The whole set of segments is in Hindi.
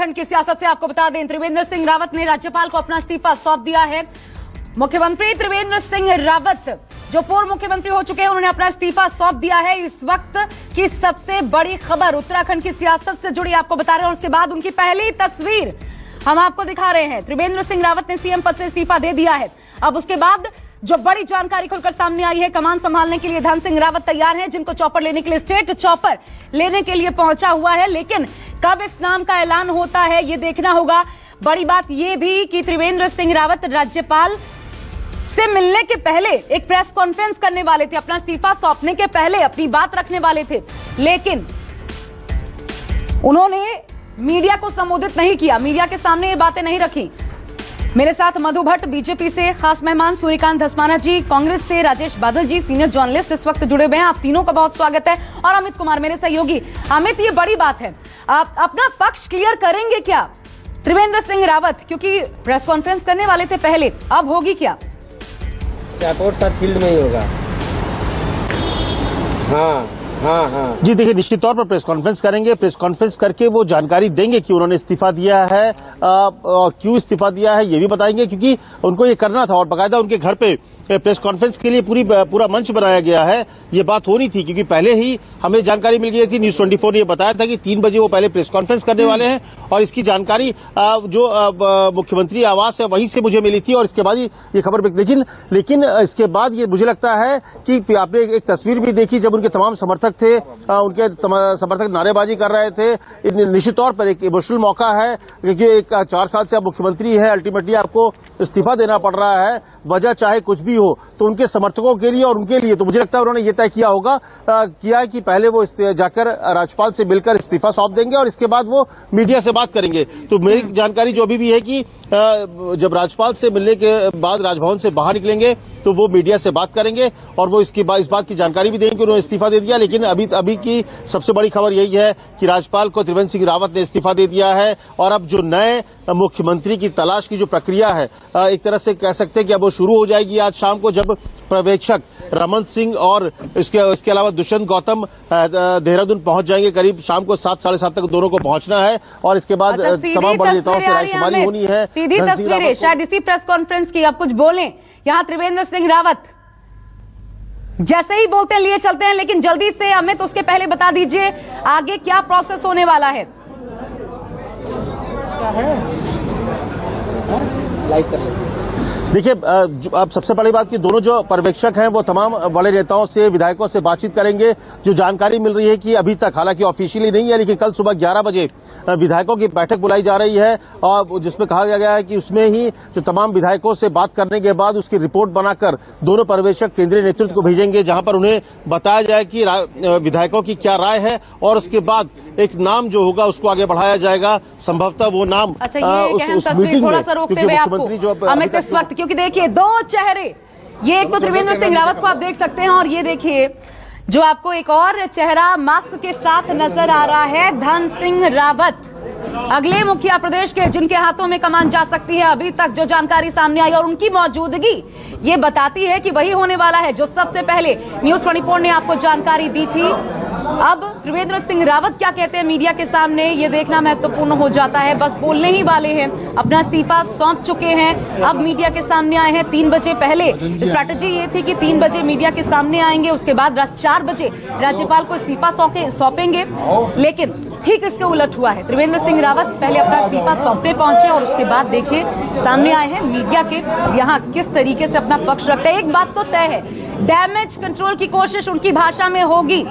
उत्तराखंड की सियासत से आपको बता दें, त्रिवेंद्र सिंह रावत ने राज्यपाल को अपना इस्तीफा सौंप दिया है। मुख्यमंत्री त्रिवेंद्र सिंह रावत जो पूर्व मुख्यमंत्री हो चुके हैं, उन्होंने अपना इस्तीफा सौंप दिया है। इस वक्त की सबसे बड़ी खबर उत्तराखंड की सियासत से जुड़ी आपको बता रहे हैं और उसके बाद उनकी पहली तस्वीर हम आपको दिखा रहे हैं। त्रिवेंद्र सिंह रावत ने सीएम पद से इस्तीफा दे दिया है। अब उसके बाद जो बड़ी जानकारी खुलकर सामने आई है, कमान संभालने के लिए धन सिंह रावत तैयार हैं, जिनको चॉपर लेने के लिए स्टेट चॉपर लेने के लिए पहुंचा हुआ है। लेकिन कब इस नाम का ऐलान होता है ये देखना होगा। बड़ी बात यह भी कि त्रिवेंद्र सिंह रावत राज्यपाल से मिलने के पहले एक प्रेस कॉन्फ्रेंस करने वाले थे, अपना इस्तीफा सौंपने के पहले अपनी बात रखने वाले थे, लेकिन उन्होंने मीडिया को संबोधित नहीं किया, मीडिया के सामने ये बातें नहीं रखी। मेरे साथ मधु भट्ट बीजेपी से खास मेहमान, सूर्यकांत धस्माना जी कांग्रेस से, राजेश बादल जी सीनियर जर्नलिस्ट इस वक्त जुड़े हुए हैं। आप तीनों का बहुत स्वागत है। और अमित कुमार मेरे सहयोगी। अमित, ये बड़ी बात है, आप अपना पक्ष क्लियर करेंगे क्या त्रिवेंद्र सिंह रावत, क्योंकि प्रेस कॉन्फ्रेंस करने वाले थे पहले, अब होगी क्या? कोर्ट सर फील्ड में ही होगा। हाँ। जी देखिए, निश्चित तौर पर प्रेस कॉन्फ्रेंस करेंगे। प्रेस कॉन्फ्रेंस करके वो जानकारी देंगे कि उन्होंने इस्तीफा दिया है और क्यों इस्तीफा दिया है ये भी बताएंगे, क्योंकि उनको ये करना था और बाकायदा उनके घर पे प्रेस कॉन्फ्रेंस के लिए पूरा मंच बनाया गया है। ये बात होनी थी क्योंकि पहले ही हमें जानकारी मिल गई थी, न्यूज 24 ने बताया था कि 3 बजे वो पहले प्रेस कॉन्फ्रेंस करने वाले हैं और इसकी जानकारी जो मुख्यमंत्री आवास है वहीं से मुझे मिली थी और इसके बाद ही ये खबर। लेकिन इसके बाद ये मुझे लगता है कि आपने एक तस्वीर भी देखी जब उनके तमाम समर्थक थे, उनके समर्थक नारेबाजी कर रहे थे। निश्चित तौर पर एक इमोशनल मौका है क्योंकि 4 साल से आप मुख्यमंत्री है, अल्टीमेटली आपको इस्तीफा देना पड़ रहा है, वजह चाहे कुछ भी हो। तो उनके समर्थकों के लिए और उनके लिए तो मुझे लगता है उन्होंने ये तय किया होगा कि पहले वो जाकर राज्यपाल से मिलकर इस्तीफा सौंप देंगे और इसके बाद वो मीडिया से बात करेंगे। तो मेरी जानकारी जो अभी भी है कि जब राज्यपाल से मिलने के बाद राजभवन से बाहर निकलेंगे तो वो मीडिया से बात करेंगे और वो इस बात की जानकारी भी देंगे कि उन्होंने इस्तीफा दे दिया। लेकिन अभी की सबसे बड़ी खबर यही है कि राज्यपाल को त्रिवेंद्र सिंह रावत ने इस्तीफा दे दिया है और अब जो नए मुख्यमंत्री की तलाश की जो प्रक्रिया है, एक तरह से कह सकते हैं कि अब वो शुरू हो जाएगी आज शाम को, जब पर्यवेक्षक रमन सिंह और इसके अलावा दुष्यंत गौतम देहरादून पहुंच जाएंगे। करीब शाम को 7 साढ़े 7 तक दोनों को पहुंचना है और इसके बाद तमाम बड़े नेताओं से रायशुमारी होनी है। सीधी तस्वीरें शायद इसी प्रेस कॉन्फ्रेंस की, आप कुछ बोलें। यहाँ त्रिवेंद्र सिंह रावत जैसे ही बोलते हैं लिए चलते हैं, लेकिन जल्दी से अमित उसके पहले बता दीजिए आगे क्या प्रोसेस होने वाला है। लाइव कर लेते हैं। देखिए, अब सबसे बड़ी बात कि दोनों जो पर्यवेक्षक हैं वो तमाम बड़े नेताओं से, विधायकों से बातचीत करेंगे। जो जानकारी मिल रही है कि अभी तक हालांकि ऑफिशियली नहीं है, लेकिन कल सुबह 11 बजे विधायकों की बैठक बुलाई जा रही है और जिसमें कहा गया है कि उसमें ही जो तमाम विधायकों से बात करने के बाद उसकी रिपोर्ट बनाकर दोनों पर्यवेक्षक केंद्रीय नेतृत्व को भेजेंगे, जहां पर उन्हें बताया जाए कि विधायकों की क्या राय है और उसके बाद एक नाम जो होगा उसको आगे बढ़ाया जाएगा। संभवतः वो नाम उस मीटिंग में, क्योंकि मुख्यमंत्री जो अमित इस वक्त, क्योंकि देखिए 2 चेहरे, ये एक तो त्रिवेंद्र सिंह रावत को आप देख सकते हैं और ये देखिए जो आपको एक और चेहरा मास्क के साथ नजर आ रहा है, धन सिंह रावत, अगले मुखिया प्रदेश के, जिनके हाथों में कमान जा सकती है। अभी तक जो जानकारी सामने आई और उनकी मौजूदगी ये बताती है कि वही होने वाला है जो सबसे पहले न्यूज 24 ने आपको जानकारी दी थी। अब त्रिवेंद्र सिंह रावत क्या कहते हैं मीडिया के सामने, ये देखना महत्वपूर्ण हो जाता है। बस बोलने ही वाले हैं, अपना इस्तीफा सौंप चुके हैं, अब मीडिया के सामने आए हैं। 3 बजे पहले स्ट्रैटेजी ये थी कि 3 बजे मीडिया के सामने आएंगे, उसके बाद रात 4 बजे राज्यपाल को इस्तीफा सौंपेंगे। लेकिन ठीक इसके उलट हुआ है। त्रिवेंद्र सिंह रावत पहले अपना इस्तीफा सौंपने पहुंचे और उसके बाद देखिए सामने आए हैं मीडिया के, यहाँ किस तरीके से अपना पक्ष रखते हैं। एक बात तो तय है, डैमेज कंट्रोल की कोशिश उनकी भाषा में होगी,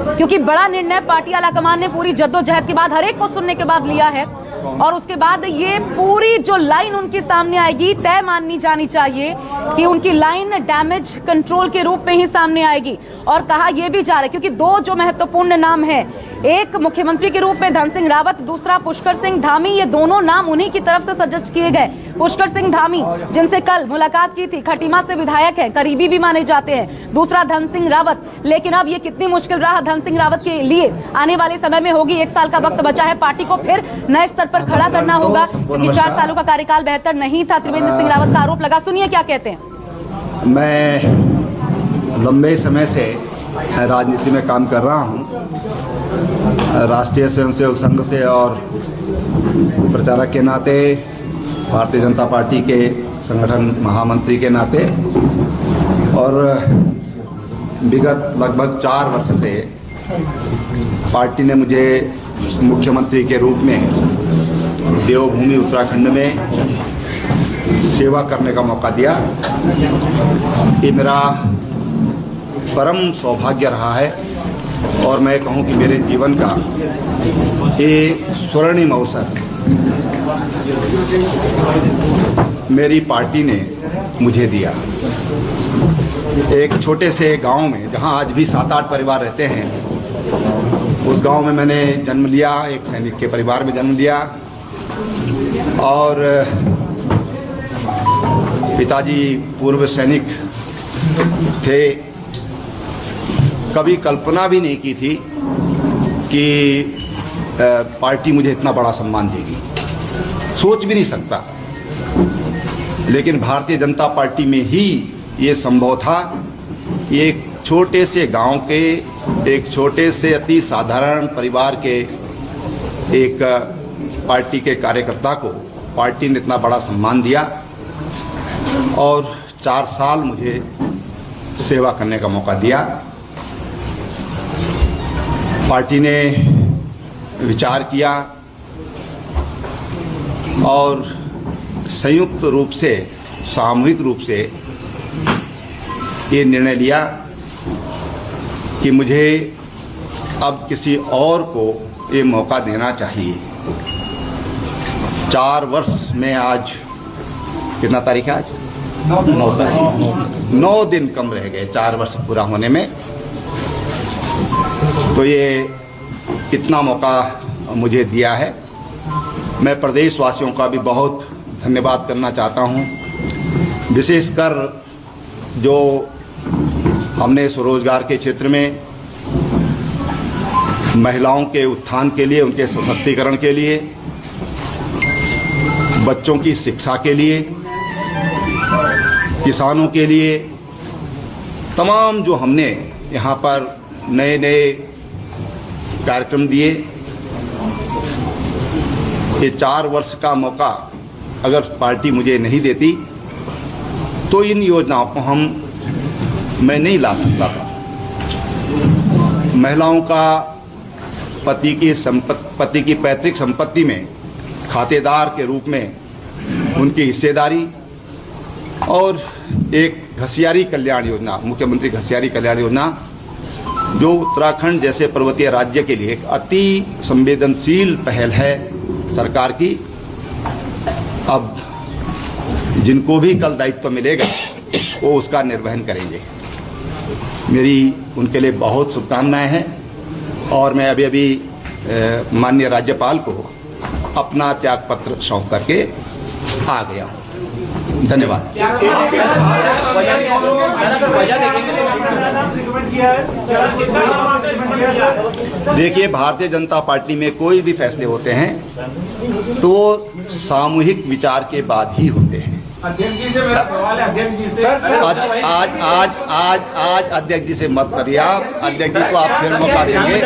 क्योंकि बड़ा निर्णय पार्टी आलाकमान ने पूरी जद्दोजहद के बाद, हर एक को सुनने के बाद लिया है और उसके बाद ये पूरी जो लाइन उनके सामने आएगी, तय माननी जानी चाहिए कि उनकी लाइन डैमेज कंट्रोल के रूप में ही सामने आएगी। और कहा यह भी जा रहा है, क्योंकि 2 जो महत्वपूर्ण नाम है, एक मुख्यमंत्री के रूप में धन सिंह रावत, दूसरा पुष्कर सिंह धामी, ये दोनों नाम उन्हीं की तरफ से सजेस्ट किए गए। पुष्कर सिंह धामी जिनसे कल मुलाकात की थी, खटीमा से विधायक है, करीबी भी माने जाते हैं, दूसरा धन सिंह रावत। लेकिन अब ये कितनी मुश्किल रहा धन सिंह रावत के लिए आने वाले समय में होगी। 1 साल का वक्त बचा है, पार्टी को फिर नए स्तर पर खड़ा करना होगा, क्योंकि 4 सालों का कार्यकाल बेहतर नहीं था। त्रिवेंद्र सिंह रावत का आरोप लगा, सुनिए क्या कहते हैं। मैं लंबे समय से राजनीति में काम कर रहा हूं, राष्ट्रीय स्वयंसेवक संघ से और प्रचारक के नाते, भारतीय जनता पार्टी के संगठन महामंत्री के नाते और विगत लगभग 4 वर्ष से पार्टी ने मुझे मुख्यमंत्री के रूप में देवभूमि उत्तराखंड में सेवा करने का मौका दिया। ये मेरा परम सौभाग्य रहा है और मैं कहूं कि मेरे जीवन का ये स्वर्णिम अवसर मेरी पार्टी ने मुझे दिया। एक छोटे से गांव में जहां आज भी 7-8 परिवार रहते हैं, उस गांव में मैंने जन्म लिया, एक सैनिक के परिवार में जन्म लिया और पिताजी पूर्व सैनिक थे। कभी कल्पना भी नहीं की थी कि पार्टी मुझे इतना बड़ा सम्मान देगी, सोच भी नहीं सकता। लेकिन भारतीय जनता पार्टी में ही ये संभव था। एक छोटे से गांव के, एक छोटे से अति साधारण परिवार के एक पार्टी के कार्यकर्ता को पार्टी ने इतना बड़ा सम्मान दिया और 4 साल मुझे सेवा करने का मौका दिया। पार्टी ने विचार किया और संयुक्त रूप से, सामूहिक रूप से ये निर्णय लिया कि मुझे अब किसी और को ये मौका देना चाहिए। 4 वर्ष में आज कितना तारीख है? आज 9 तारीख, 9 दिन कम रह गए 4 वर्ष पूरा होने में। तो ये इतना मौका मुझे दिया है। मैं प्रदेशवासियों का भी बहुत धन्यवाद करना चाहता हूँ, विशेषकर जो हमने स्वरोजगार के क्षेत्र में महिलाओं के उत्थान के लिए, उनके सशक्तिकरण के लिए, बच्चों की शिक्षा के लिए, किसानों के लिए, तमाम जो हमने यहाँ पर नए नए कार्यक्रम दिए। ये 4 वर्ष का मौका अगर पार्टी मुझे नहीं देती तो इन योजनाओं को मैं नहीं ला सकता था। महिलाओं का पति की पैतृक संपत्ति में खातेदार के रूप में उनकी हिस्सेदारी और एक घसियारी कल्याण योजना, मुख्यमंत्री घसियारी कल्याण योजना, जो उत्तराखंड जैसे पर्वतीय राज्य के लिए एक अति संवेदनशील पहल है सरकार की। अब जिनको भी कल दायित्व मिलेगा वो उसका निर्वहन करेंगे। मेरी उनके लिए बहुत शुभकामनाएं हैं और मैं अभी माननीय राज्यपाल को अपना त्यागपत्र सौंप करके आ गया हूँ। धन्यवाद। देखिए, भारतीय जनता पार्टी में कोई भी फैसले होते हैं तो वो सामूहिक विचार के बाद ही होते हैं। आज अध्यक्ष जी से मत करिए आप, अध्यक्ष जी को आप फिर मौका देंगे।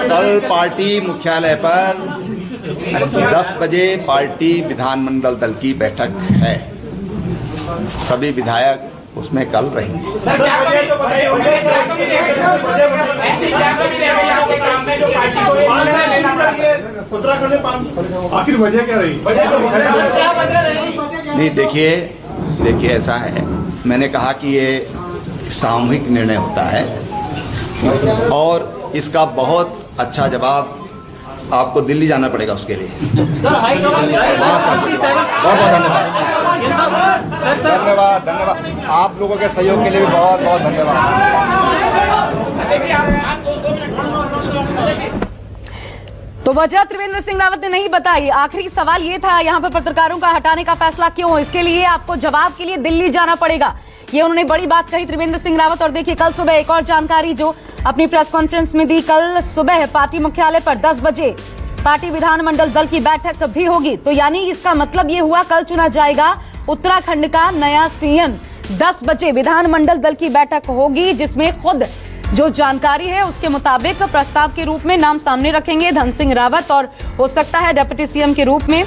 कल पार्टी मुख्यालय पर 10 बजे पार्टी विधानमंडल दल की बैठक है। सभी विधायक उसमें कल रहेंगे। आखिर वजह क्या रही? नहीं, देखिए ऐसा है, मैंने कहा कि ये सामूहिक निर्णय होता है और इसका बहुत अच्छा जवाब आपको दिल्ली जाना पड़ेगा उसके लिए। बहुत धन्यवाद आप लोगों के सहयोग के लिए भी बहुत बहुत धन्यवाद। तो वजह त्रिवेंद्र सिंह रावत ने नहीं बताई। आखिरी सवाल ये था यहाँ पर पत्रकारों का हटाने का फैसला क्यों? इसके लिए आपको जवाब के लिए दिल्ली जाना पड़ेगा, ये उन्होंने बड़ी बात कही त्रिवेंद्र सिंह रावत। और देखिए, कल सुबह एक और जानकारी जो अपनी प्रेस कॉन्फ्रेंस में दी, कल सुबह पार्टी मुख्यालय पर 10 बजे पार्टी विधानमंडल दल की बैठक भी होगी। तो यानी इसका मतलब ये हुआ कल चुना जाएगा उत्तराखंड का नया सीएम। 10 बजे विधानमंडल दल की बैठक होगी, जिसमें खुद जो जानकारी है उसके मुताबिक प्रस्ताव के रूप में नाम सामने रखेंगे धन सिंह रावत, और हो सकता है डिप्टी सीएम के रूप में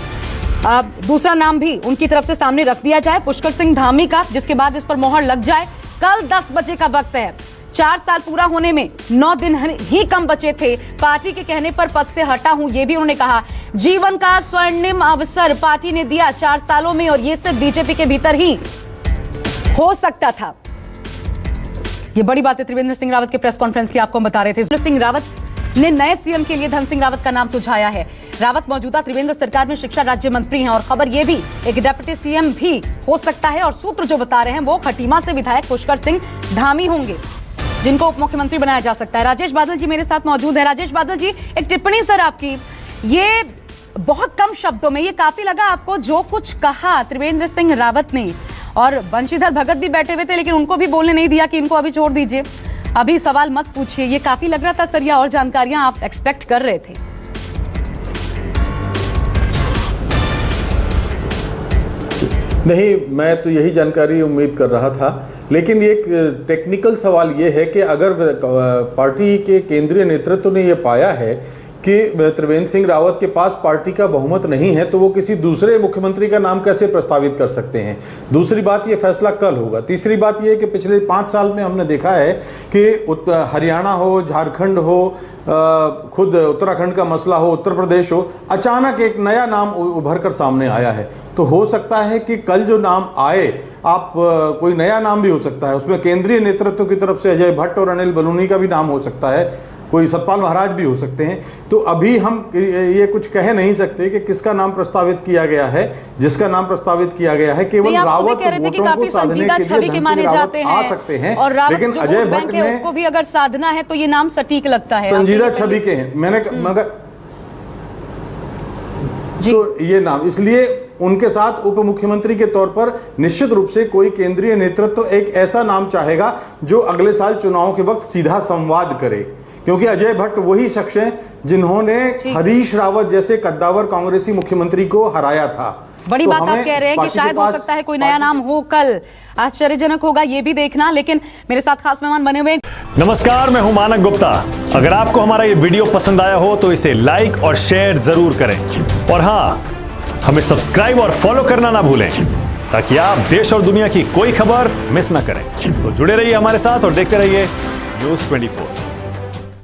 दूसरा नाम भी उनकी तरफ से सामने रख दिया जाए, पुष्कर सिंह धामी का, जिसके बाद इस पर मोहर लग जाए। कल 10 बजे का वक्त है। 4 साल पूरा होने में 9 दिन ही कम बचे थे। पार्टी के कहने पर पद से हटा हूं, यह भी उन्होंने कहा। जीवन का स्वर्णिम अवसर पार्टी ने दिया 4 सालों में, और यह सिर्फ बीजेपी के भीतर ही हो सकता था। ये बड़ी बात है त्रिवेंद्र सिंह रावत के प्रेस कॉन्फ्रेंस की, आपको हम बता रहे थे। त्रिवेंद्र सिंह रावत ने नए सीएम के लिए धन सिंह रावत का नाम सुझाया है। रावत मौजूदा त्रिवेंद्र सरकार में शिक्षा राज्य मंत्री हैं, और खबर यह भी एक डिप्टी सीएम भी हो सकता है, और सूत्र जो बता रहे हैं वो खटीमा से विधायक पुष्कर सिंह धामी होंगे, जिनको उप मुख्यमंत्री बनाया जा सकता है। राजेश बादल जी मेरे साथ मौजूद है। राजेश बादल जी, एक टिप्पणी सर आपकी, ये बहुत कम शब्दों में ये काफी लगा आपको जो कुछ कहा त्रिवेंद्र सिंह रावत ने, और बंशीधर भगत भी बैठे हुए थे लेकिन उनको भी बोलने नहीं दिया कि इनको अभी छोड़ दीजिए, अभी सवाल मत पूछिए, ये काफी लग रहा था सर, या और जानकारियां आप एक्सपेक्ट कर रहे थे? नहीं, मैं तो यही जानकारी उम्मीद कर रहा था, लेकिन एक टेक्निकल सवाल ये है कि अगर पार्टी के केंद्रीय नेतृत्व ने ये पाया है कि त्रिवेंद्र सिंह रावत के पास पार्टी का बहुमत नहीं है, तो वो किसी दूसरे मुख्यमंत्री का नाम कैसे प्रस्तावित कर सकते हैं। दूसरी बात, ये फैसला कल होगा। तीसरी बात ये है कि पिछले 5 साल में हमने देखा है कि हरियाणा हो, झारखंड हो, खुद उत्तराखंड का मसला हो, उत्तर प्रदेश हो, अचानक एक नया नाम उभर कर सामने आया है। तो हो सकता है कि कल जो नाम आए, आप कोई नया नाम भी हो सकता है, उसमें केंद्रीय नेतृत्व की तरफ से अजय भट्ट और अनिल बलूनी का भी नाम हो सकता है, कोई सतपाल महाराज भी हो सकते हैं। तो अभी हम ये कुछ कह नहीं सकते कि किसका नाम प्रस्तावित किया गया है। जिसका नाम प्रस्तावित किया गया है केवल रावत वोटों को साधने के लिए धन सिंह रावत आ सकते हैं, लेकिन अजय भट्ट ने उसको भी अगर साधना है तो ये नाम सटीक लगता है, संजीदा छवि के हैं। मगर तो ये नाम इसलिए उनके साथ उप मुख्यमंत्री के तौर पर निश्चित रूप से कोई केंद्रीय नेतृत्व एक ऐसा नाम चाहेगा जो अगले साल चुनाव के वक्त सीधा संवाद करे, क्योंकि अजय भट्ट वही शख्स हैं जिन्होंने हरीश रावत जैसे कद्दावर कांग्रेसी मुख्यमंत्री को हराया था। बड़ी बात आप कह रहे हैं कि शायद हो सकता है कोई नया नाम हो कल, आश्चर्यजनक होगा ये भी देखना। लेकिन मेरे साथ खास मेहमान बने हुए। नमस्कार, मैं हूं मानक गुप्ता। अगर आपको हमारा ये वीडियो पसंद आया हो तो इसे लाइक और शेयर जरूर करें, और हाँ, हमें सब्सक्राइब और फॉलो करना ना भूलें, ताकि आप देश और दुनिया की कोई खबर मिस ना करें। तो जुड़े रहिए हमारे साथ और देखते रहिए न्यूज़ 24।